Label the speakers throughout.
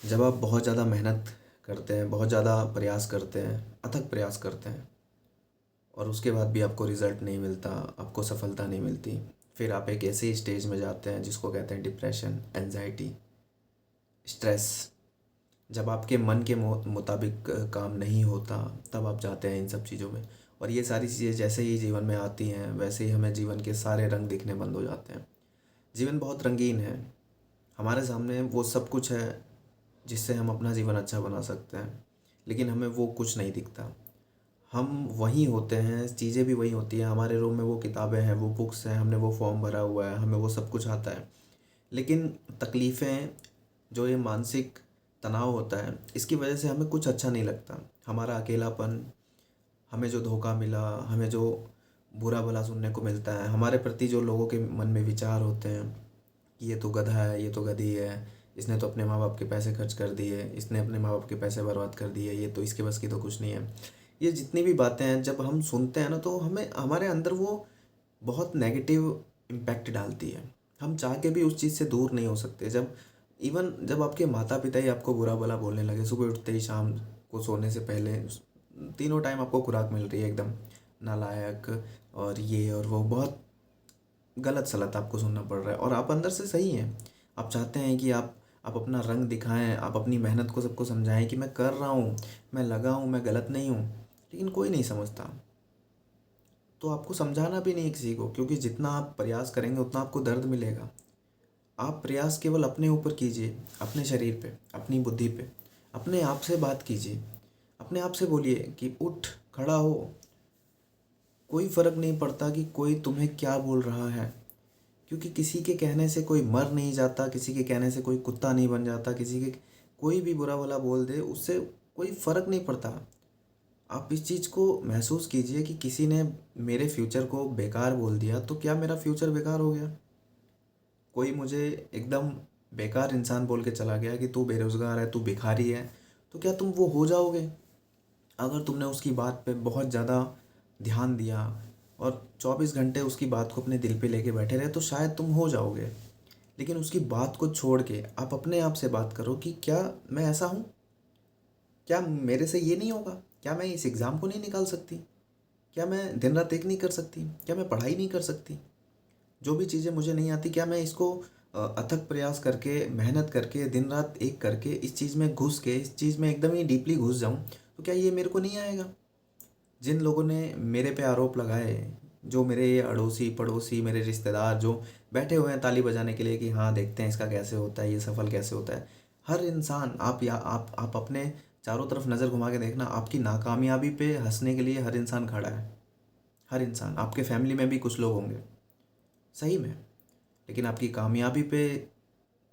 Speaker 1: जब आप बहुत ज़्यादा मेहनत करते हैं, बहुत ज़्यादा प्रयास करते हैं, अथक प्रयास करते हैं और उसके बाद भी आपको रिज़ल्ट नहीं मिलता, आपको सफलता नहीं मिलती, फिर आप एक ऐसे स्टेज में जाते हैं जिसको कहते हैं डिप्रेशन, एंजाइटी, स्ट्रेस। जब आपके मन के मुताबिक काम नहीं होता, तब आप जाते हैं इन सब चीज़ों में। और ये सारी चीज़ें जैसे ही जीवन में आती हैं, वैसे ही हमें जीवन के सारे रंग दिखने बंद हो जाते हैं। जीवन बहुत रंगीन है, हमारे सामने वो सब कुछ है जिससे हम अपना जीवन अच्छा बना सकते हैं, लेकिन हमें वो कुछ नहीं दिखता। हम वहीं होते हैं, चीज़ें भी वही होती हैं, हमारे रूम में वो किताबें हैं, वो बुक्स हैं, हमने वो फॉर्म भरा हुआ है, हमें वो सब कुछ आता है। लेकिन तकलीफ़ें, जो ये मानसिक तनाव होता है, इसकी वजह से हमें कुछ अच्छा नहीं लगता। हमारा अकेलापन, हमें जो धोखा मिला, हमें जो बुरा भला सुनने को मिलता है, हमारे प्रति जो लोगों के मन में विचार होते हैं कि ये तो गधा है, ये तो गधी है, इसने तो अपने माँ बाप के पैसे खर्च कर दिए, इसने अपने माँ बाप के पैसे बर्बाद कर दिए, ये तो इसके बस की तो कुछ नहीं है। ये जितनी भी बातें हैं, जब हम सुनते हैं ना, तो हमें हमारे अंदर वो बहुत नेगेटिव इम्पैक्ट डालती है। हम चाह के भी उस चीज़ से दूर नहीं हो सकते। जब आपके माता पिता ही आपको बुरा भला बोलने लगे, सुबह उठते ही शाम को सोने से पहले, तीनों टाइम आपको खुराक मिल रही है एकदम नालायक, और ये और वो, बहुत गलत सलत आपको सुनना पड़ रहा है और आप अंदर से सही हैं। आप चाहते हैं कि आप अपना रंग दिखाएं, आप अपनी मेहनत को सबको समझाएं कि मैं कर रहा हूँ, मैं लगा हूँ, मैं गलत नहीं हूँ, लेकिन कोई नहीं समझता। तो आपको समझाना भी नहीं है किसी को, क्योंकि जितना आप प्रयास करेंगे उतना आपको दर्द मिलेगा। आप प्रयास केवल अपने ऊपर कीजिए, अपने शरीर पे, अपनी बुद्धि पे, अपने आप से बात कीजिए। अपने आप से बोलिए कि उठ, खड़ा हो। कोई फ़र्क नहीं पड़ता कि कोई तुम्हें क्या बोल रहा है, क्योंकि किसी के कहने से कोई मर नहीं जाता, किसी के कहने से कोई कुत्ता नहीं बन जाता, किसी के कोई भी बुरा भला बोल दे उससे कोई फ़र्क नहीं पड़ता। आप इस चीज़ को महसूस कीजिए कि किसी ने मेरे फ्यूचर को बेकार बोल दिया, तो क्या मेरा फ्यूचर बेकार हो गया? कोई मुझे एकदम बेकार इंसान बोल के चला गया कि तू बेरोज़गार है, तू भिखारी है, तो क्या तुम वो हो जाओगे? अगर तुमने उसकी बात पे बहुत ज़्यादा ध्यान दिया और 24 घंटे उसकी बात को अपने दिल पे लेके बैठे रहे, तो शायद तुम हो जाओगे। लेकिन उसकी बात को छोड़ के आप अपने आप से बात करो कि क्या मैं ऐसा हूँ? क्या मेरे से ये नहीं होगा? क्या मैं इस एग्ज़ाम को नहीं निकाल सकती? क्या मैं दिन रात एक नहीं कर सकती? क्या मैं पढ़ाई नहीं कर सकती? जो भी चीज़ें मुझे नहीं आती, क्या मैं इसको अथक प्रयास करके, मेहनत करके, दिन रात एक करके इस चीज़ में घुस के, इस चीज़ में एकदम ही डीपली घुस जाऊँ, तो क्या ये मेरे को नहीं आएगा? जिन लोगों ने मेरे पे आरोप लगाए, जो मेरे ये अड़ोसी पड़ोसी, मेरे रिश्तेदार जो बैठे हुए हैं ताली बजाने के लिए कि हाँ देखते हैं इसका कैसे होता है, ये सफल कैसे होता है। हर इंसान, आप अपने चारों तरफ नज़र घुमा के देखना, आपकी नाकामयाबी पे हंसने के लिए हर इंसान खड़ा है। हर इंसान, आपके फैमिली में भी कुछ लोग होंगे, सही में। लेकिन आपकी कामयाबी पे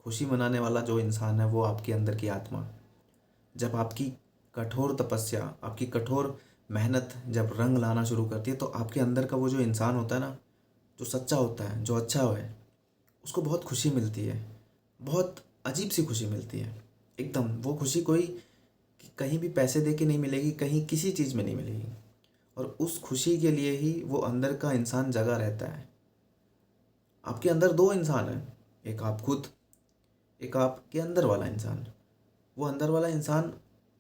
Speaker 1: खुशी मनाने वाला जो इंसान है, वो आपके अंदर की आत्मा। जब आपकी कठोर तपस्या, आपकी कठोर मेहनत जब रंग लाना शुरू करती है, तो आपके अंदर का वो जो इंसान होता है ना, जो सच्चा होता है, जो अच्छा है, उसको बहुत खुशी मिलती है। बहुत अजीब सी खुशी मिलती है। एकदम वो खुशी कोई कहीं भी पैसे दे के नहीं मिलेगी, कहीं किसी चीज़ में नहीं मिलेगी। और उस खुशी के लिए ही वो अंदर का इंसान जगा रहता है। आपके अंदर दो इंसान हैं, एक आप खुद, एक आपके अंदर वाला इंसान। वो अंदर वाला इंसान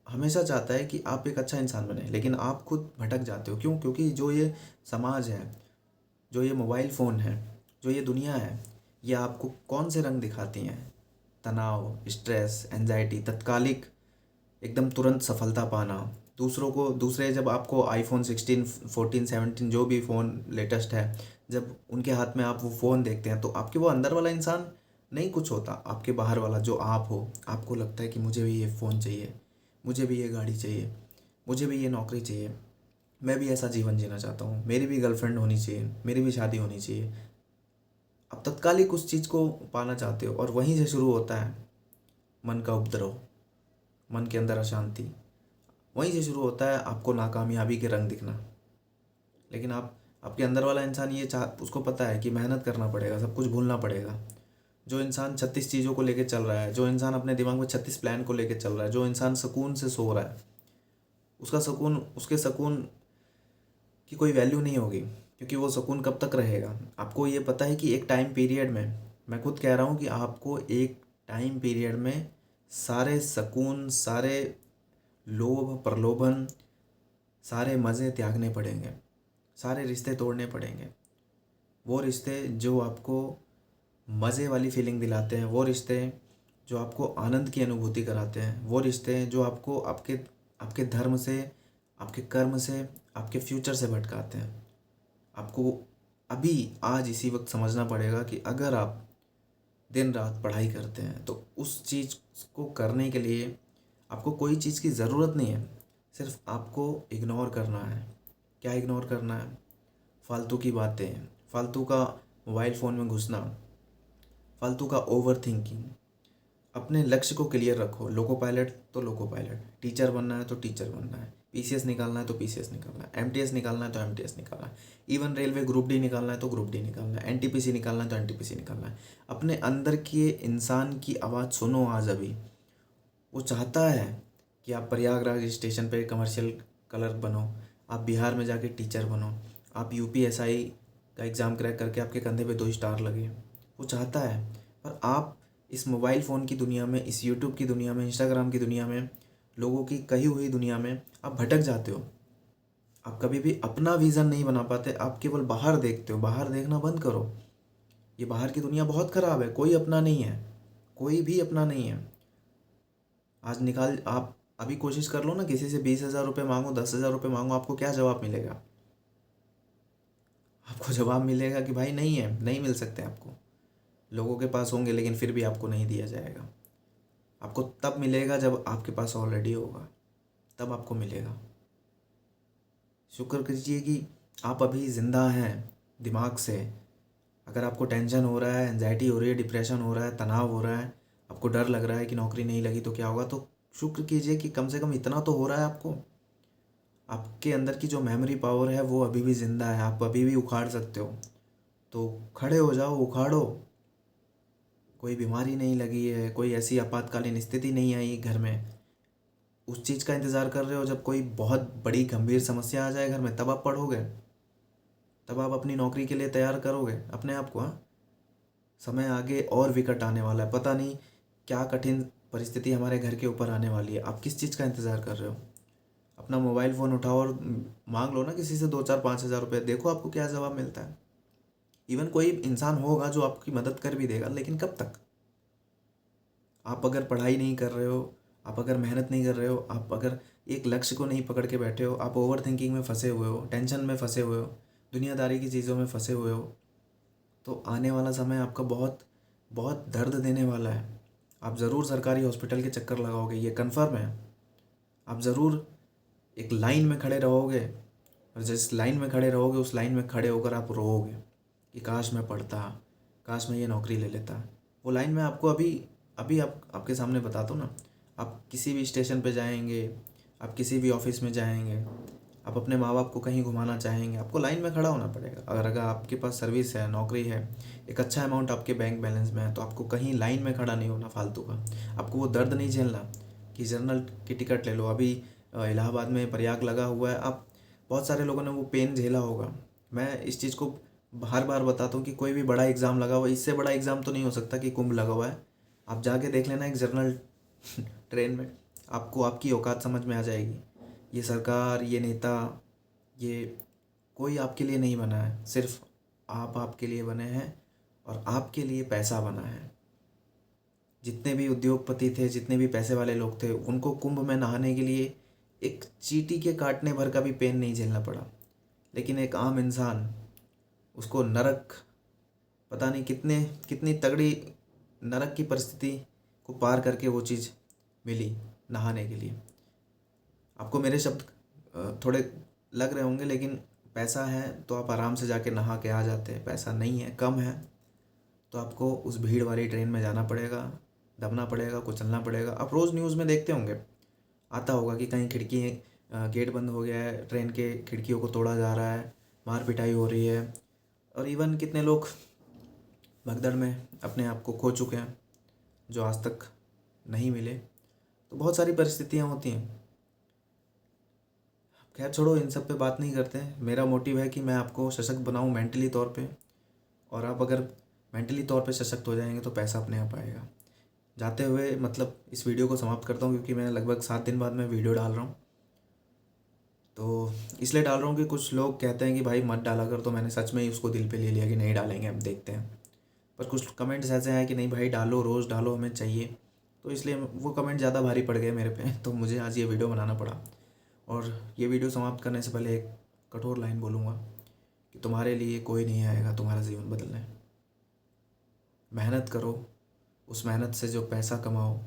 Speaker 1: हमेशा चाहता है कि आप एक अच्छा इंसान बने, लेकिन आप खुद भटक जाते हो। क्यों? क्योंकि जो ये समाज है, जो ये मोबाइल फ़ोन है, जो ये दुनिया है, ये आपको कौन से रंग दिखाती हैं? तनाव, स्ट्रेस, एंजाइटी, तत्कालिक, एकदम तुरंत सफलता पाना। दूसरे जब आपको आईफोन 16, 14, 17 जो भी फ़ोन लेटेस्ट है, जब उनके हाथ में आप वो फ़ोन देखते हैं, तो आपके वो अंदर वाला इंसान नहीं कुछ होता। आपके बाहर वाला जो आप हो, आपको लगता है कि मुझे भी ये फ़ोन चाहिए, मुझे भी ये गाड़ी चाहिए, मुझे भी ये नौकरी चाहिए, मैं भी ऐसा जीवन जीना चाहता हूँ, मेरी भी गर्लफ्रेंड होनी चाहिए, मेरी भी शादी होनी चाहिए। आप तत्कालिक उस चीज़ को पाना चाहते हो, और वहीं से शुरू होता है मन का उपद्रव, मन के अंदर अशांति। वहीं से शुरू होता है आपको नाकामयाबी के रंग दिखना। लेकिन आपके अंदर वाला इंसान ये उसको पता है कि मेहनत करना पड़ेगा, सब कुछ भूलना पड़ेगा। जो इंसान 36 चीज़ों को लेके चल रहा है, जो इंसान अपने दिमाग में 36 प्लान को लेके चल रहा है, जो इंसान सुकून से सो रहा है, उसका सुकून, उसके सुकून की कोई वैल्यू नहीं होगी, क्योंकि वो सुकून कब तक रहेगा? आपको ये पता है कि एक टाइम पीरियड में, मैं खुद कह रहा हूँ कि आपको एक टाइम पीरियड में सारे सुकून, सारे लोभ प्रलोभन, सारे मज़े त्यागने पड़ेंगे, सारे रिश्ते तोड़ने पड़ेंगे। वो रिश्ते जो आपको मज़े वाली फीलिंग दिलाते हैं, वो रिश्ते जो आपको आनंद की अनुभूति कराते हैं, वो रिश्ते जो आपको आपके आपके धर्म से, आपके कर्म से, आपके फ्यूचर से भटकाते हैं। आपको अभी आज इसी वक्त समझना पड़ेगा कि अगर आप दिन रात पढ़ाई करते हैं तो उस चीज़ को करने के लिए आपको कोई चीज़ की ज़रूरत नहीं है, सिर्फ आपको इग्नोर करना है। क्या इग्नोर करना है? फालतू की बातें, फालतू का मोबाइल फ़ोन में घुसना, फालतू का ओवर थिंकिंग। अपने लक्ष्य को क्लियर रखो। लोको पायलट तो लोको पायलट, टीचर बनना है तो टीचर बनना है, पीसीएस निकालना है तो पीसीएस निकालना है, एमटीएस निकालना है तो एमटीएस निकालना है, इवन रेलवे ग्रुप डी निकालना है तो ग्रुप डी निकालना है, एनटीपीसी निकालना है तो एनटीपीसी निकालना है। अपने अंदर के इंसान की आवाज़ सुनो। आज अभी वो चाहता है कि आप प्रयागराज स्टेशन पे कमर्शियल क्लर्क बनो, आप बिहार में जाके टीचर बनो, आप यूपीएसआई का एग्ज़ाम क्रैक करके आपके कंधे पे 2 स्टार लगे। वो चाहता है, पर आप इस मोबाइल फ़ोन की दुनिया में, इस यूट्यूब की दुनिया में, इंस्टाग्राम की दुनिया में, लोगों की कही हुई दुनिया में आप भटक जाते हो। आप कभी भी अपना विज़न नहीं बना पाते, आप केवल बाहर देखते हो। बाहर देखना बंद करो। ये बाहर की दुनिया बहुत ख़राब है, कोई अपना नहीं है, कोई भी अपना नहीं है। आज निकाल आप अभी कोशिश कर लो ना, किसी से 20,000 रुपये मांगो, 10,000 रुपये मांगो, आपको क्या जवाब मिलेगा? आपको जवाब मिलेगा कि भाई नहीं है, नहीं मिल सकते आपको। लोगों के पास होंगे लेकिन फिर भी आपको नहीं दिया जाएगा। आपको तब मिलेगा जब आपके पास ऑलरेडी होगा, तब आपको मिलेगा। शुक्र कीजिए कि आप अभी ज़िंदा हैं दिमाग से। अगर आपको टेंशन हो रहा है, एंजाइटी हो रही है, डिप्रेशन हो रहा है, तनाव हो रहा है, आपको डर लग रहा है कि नौकरी नहीं लगी तो क्या होगा, तो शुक्र कीजिए कि कम से कम इतना तो हो रहा है आपको। आपके अंदर की जो मेमोरी पावर है वो अभी भी ज़िंदा है, आप अभी भी उखाड़ सकते हो। तो खड़े हो जाओ, उखाड़ो। कोई बीमारी नहीं लगी है, कोई ऐसी आपातकालीन स्थिति नहीं आई घर में। उस चीज़ का इंतज़ार कर रहे हो जब कोई बहुत बड़ी गंभीर समस्या आ जाए घर में, तब आप पढ़ोगे, तब आप अपनी नौकरी के लिए तैयार करोगे अपने आप को। हाँ, समय आगे और विकट आने वाला है, पता नहीं क्या कठिन परिस्थिति हमारे घर के ऊपर आने वाली है। आप किस चीज़ का इंतज़ार कर रहे हो? अपना मोबाइल फ़ोन उठाओ और मांग लो ना किसी से 2, 4, 5 हज़ार रुपये, देखो आपको क्या जवाब मिलता है। इवन कोई इंसान होगा जो आपकी मदद कर भी देगा, लेकिन कब तक? आप अगर पढ़ाई नहीं कर रहे हो, आप अगर मेहनत नहीं कर रहे हो, आप अगर एक लक्ष्य को नहीं पकड़ के बैठे हो, आप ओवर थिंकिंग में फंसे हुए हो, टेंशन में फंसे हुए हो, दुनियादारी की चीज़ों में फंसे हुए हो, तो आने वाला समय आपका बहुत बहुत दर्द देने वाला है। आप ज़रूर सरकारी हॉस्पिटल के चक्कर लगाओगे, ये कन्फर्म है। आप ज़रूर एक लाइन में खड़े रहोगे, और जिस लाइन में खड़े रहोगे उस लाइन में खड़े होकर आप रोओगे कि काश मैं पढ़ता, काश मैं ये नौकरी ले लेता। वो लाइन मैं आपको अभी अभी आपके सामने बताता हूँ ना। आप किसी भी स्टेशन पे जाएंगे, आप किसी भी ऑफिस में जाएंगे, आप अपने माँ बाप को कहीं घुमाना चाहेंगे, आपको लाइन में खड़ा होना पड़ेगा। अगर आपके पास सर्विस है, नौकरी है, एक अच्छा अमाउंट आपके बैंक बैलेंस में है, तो आपको कहीं लाइन में खड़ा नहीं होना फालतू का। आपको वो दर्द नहीं झेलना कि जनरल की टिकट ले लो। अभी इलाहाबाद में प्रयाग लगा हुआ है, आप बहुत सारे लोगों ने वो पेन झेला होगा। मैं इस चीज़ को बार बार बताता हूँ कि कोई भी बड़ा एग्ज़ाम लगा हुआ है, इससे बड़ा एग्ज़ाम तो नहीं हो सकता कि कुंभ लगा हुआ है। आप जाके देख लेना एक जनरल ट्रेन में, आपको आपकी औकात समझ में आ जाएगी। ये सरकार, ये नेता, ये कोई आपके लिए नहीं बना है, सिर्फ आप आपके लिए बने हैं और आपके लिए पैसा बना है। जितने भी उद्योगपति थे, जितने भी पैसे वाले लोग थे, उनको कुंभ में नहाने के लिए एक चींटी के काटने भर का भी पेन नहीं झेलना पड़ा। लेकिन एक आम इंसान, उसको नरक, पता नहीं कितने कितनी तगड़ी नरक की परिस्थिति को पार करके वो चीज़ मिली नहाने के लिए। आपको मेरे शब्द थोड़े लग रहे होंगे, लेकिन पैसा है तो आप आराम से जाके नहा के आ जाते हैं। पैसा नहीं है, कम है, तो आपको उस भीड़ वाली ट्रेन में जाना पड़ेगा, दबना पड़ेगा, कुचलना पड़ेगा। आप रोज़ न्यूज़ में देखते होंगे, आता होगा कि कहीं खिड़की गेट बंद हो गया है, ट्रेन के खिड़कियों को तोड़ा जा रहा है, मार पिटाई हो रही है, और इवन कितने लोग भगदड़ में अपने आप को खो चुके हैं जो आज तक नहीं मिले। तो बहुत सारी परिस्थितियाँ होती हैं। खैर छोड़ो, इन सब पे बात नहीं करते हैं। मेरा मोटिव है कि मैं आपको सशक्त बनाऊं मेंटली तौर पे, और आप अगर मेंटली तौर पे सशक्त हो जाएंगे तो पैसा अपने आप आएगा। जाते हुए मतलब इस वीडियो को समाप्त करता हूँ, क्योंकि मैं लगभग 7 दिन बाद मैं वीडियो डाल रहा हूँ। तो इसलिए डाल रहा हूँ कि कुछ लोग कहते हैं कि भाई मत डाला कर, तो मैंने सच में ही उसको दिल पे ले लिया कि नहीं डालेंगे, हम देखते हैं। पर कुछ कमेंट्स ऐसे हैं कि नहीं भाई डालो, रोज़ डालो, हमें चाहिए। तो इसलिए वो कमेंट ज़्यादा भारी पड़ गए मेरे पे, तो मुझे आज ये वीडियो बनाना पड़ा। और ये वीडियो समाप्त करने से पहले एक कठोर लाइन बोलूँगा कि तुम्हारे लिए कोई नहीं आएगा तुम्हारा जीवन बदलने। मेहनत करो, उस मेहनत से जो पैसा कमाओ,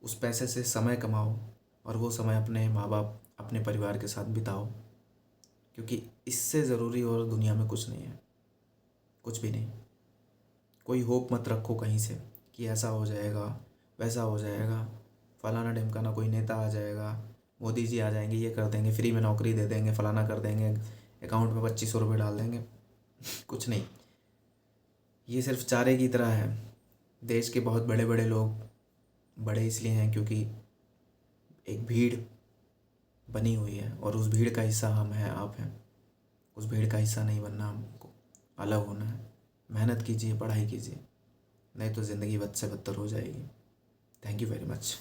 Speaker 1: उस पैसे से समय कमाओ, और वो समय अपने माँ बाप, अपने परिवार के साथ बिताओ, क्योंकि इससे ज़रूरी और दुनिया में कुछ नहीं है, कुछ भी नहीं। कोई होप मत रखो कहीं से कि ऐसा हो जाएगा, वैसा हो जाएगा, फलाना ढिमकाना कोई नेता आ जाएगा, मोदी जी आ जाएंगे, ये कर देंगे, फ्री में नौकरी दे देंगे, फलाना कर देंगे, अकाउंट में 2500 रुपये डाल देंगे। कुछ नहीं, ये सिर्फ चारे की तरह है। देश के बहुत बड़े बड़े लोग बड़े इसलिए हैं क्योंकि एक भीड़ बनी हुई है, और उस भीड़ का हिस्सा हम हैं, आप हैं। उस भीड़ का हिस्सा नहीं बनना, हमको अलग होना है। मेहनत कीजिए, पढ़ाई कीजिए, नहीं तो ज़िंदगी बद से बदतर हो जाएगी। Thank you very much.